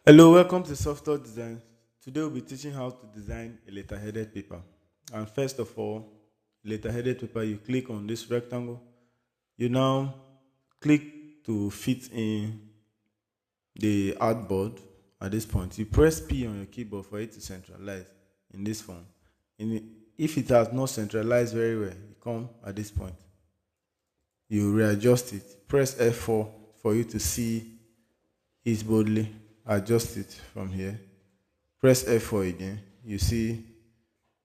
Hello, welcome to Software Design. Today we'll be teaching how to design a letter-headed paper. And first of all, letter-headed paper, you click on this rectangle. You now click to fit in the artboard at this point. You press P on your keyboard for it to centralize in this form. If it has not centralized very well, you come at this point. You readjust it. Press F4 for you to see it boldly. Adjust it from here. Press F4 again. You see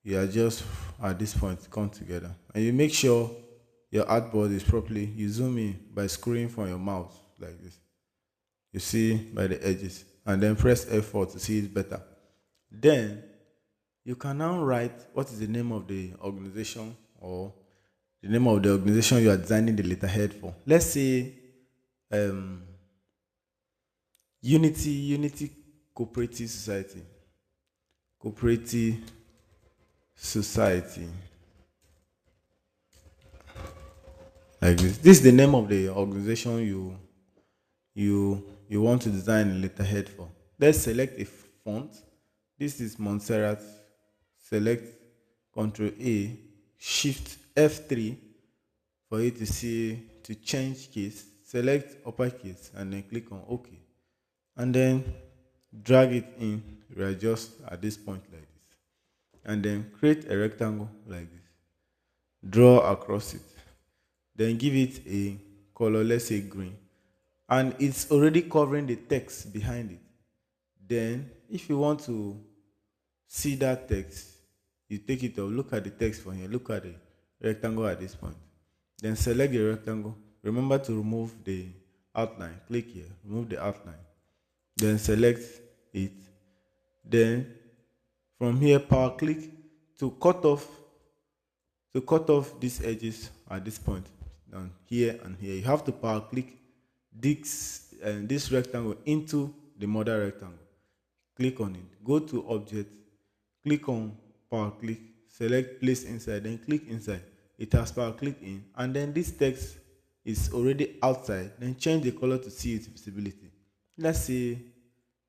you adjust at this point, come together. And you make sure your artboard is properly. You zoom in by screwing from your mouse like this. You see by the edges. And then press F4 to see it better. Then you can now write what is the name of the organization or the name of the organization you are designing the letterhead for. Let's say Unity Cooperative Society. Cooperative Society. Like this. This is the name of the organization you want to design a letterhead for. Let's select a font. This is Montserrat. Select Ctrl A, Shift F3 for you to see to change case. Select uppercase and then click on OK. And then drag it in, readjust at this point like this. And then create a rectangle like this. Draw across it. Then give it a color, let's say green. And it's already covering the text behind it. Then, if you want to see that text, you take it off, look at the text from here, look at the rectangle at this point. Then select the rectangle. Remember to remove the outline. Click here, remove the outline. Then select it. Then from here, power click to cut off these edges at this point. Down here and here, you have to power click this rectangle into the mother rectangle. Click on it. Go to Object. Click on power click. Select Place Inside. Then click inside. It has power click in, and then this text is already outside. Then change the color to see its visibility. Let's say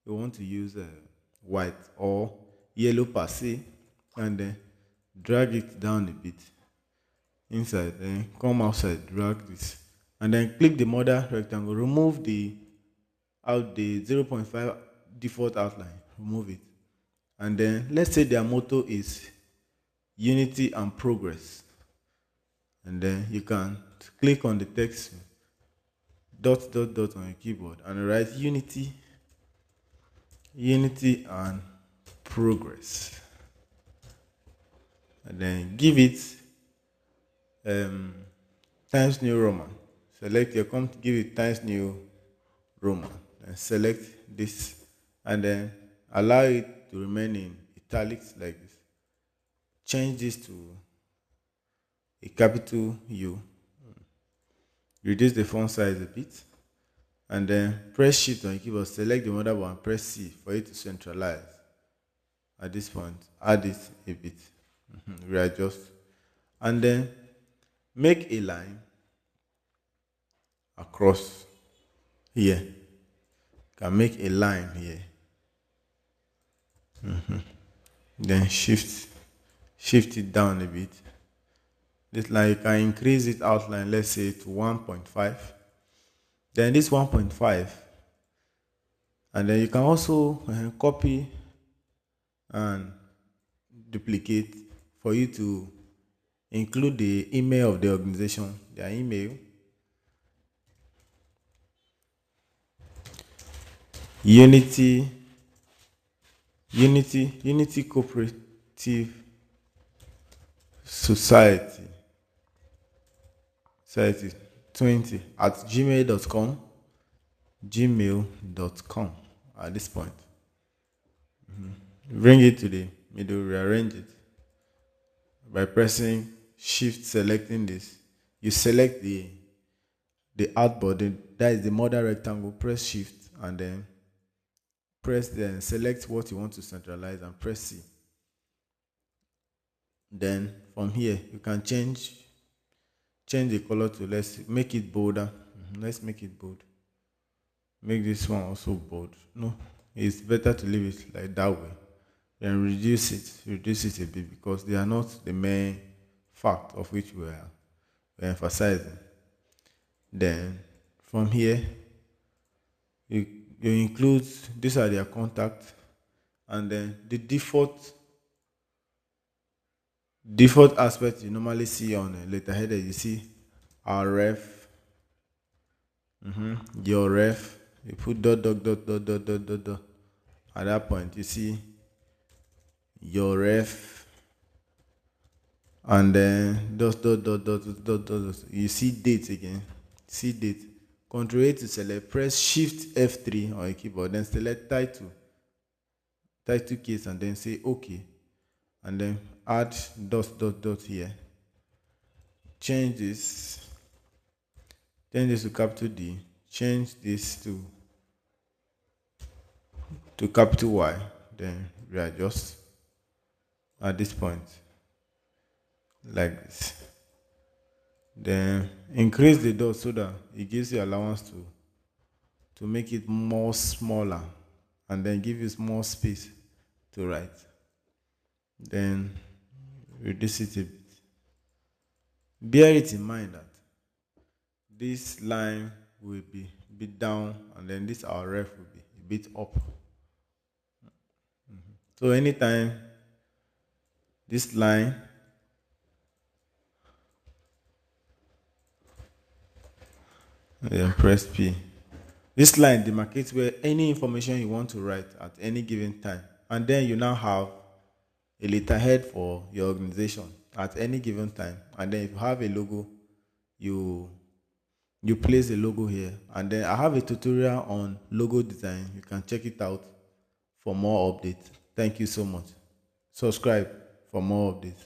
you want to use white or yellow per se, and then drag it down a bit inside, then come outside, drag this, and then click the mother rectangle, remove the 0.5 default outline, remove it. And then let's say their motto is Unity and Progress. And then you can click on the text dot on your keyboard and write Unity and Progress. And then give it Times New Roman. Select your give it Times New Roman. And select this. And then allow it to remain in italics like this. Change this to a capital U. Reduce the font size a bit. And then press Shift on your keyboard, select the motherboard and press C for it to centralize. At this point, add it a bit. Readjust. And then make a line across here. You can make a line here. Then shift it down a bit. This line, you can increase it outline, let's say to 1.5. Then this 1.5, and then you can also copy and duplicate for you to include the email of the organization, their email. Unity Cooperative Society 20 at gmail.com at this point. Bring it to the middle, rearrange it by pressing Shift, selecting this. You select the artboard, that is the mother rectangle. Press Shift and then select what you want to centralize and press C. Then from here you can change the color to, let's make it bolder. Let's make it bold. Make this one also bold. No, it's better to leave it like that way. Then reduce it a bit because they are not the main fact of which we're emphasizing. Then from here, you, you include, these are their contacts, and then the default aspect you normally see on a letterhead, you see our ref, your ref, you put dot dot dot dot dot dot dot dot. At that point, you see your ref, and then dot dot dot dot dot dot dot. Dot. You see date again. See date. Control A to select. Press Shift F3 on your keyboard. Then select title case, and then say OK. And then add dot dot dot here. Change this to capital D. Change this to capital Y. Then readjust at this point like this. Then increase the dot so that it gives you allowance to make it more smaller, and then give you more space to write. Then reduce it a bit. Bear it in mind that this line will be a bit down, and then this our ref will be a bit up. So anytime this line and then press P. This line demarcates where any information you want to write at any given time. And then you now have a letterhead for your organization at any given time. And then if you have a logo, you place a logo here. And then I have a tutorial on logo design. You can check it out for more updates. Thank you so much. Subscribe for more updates.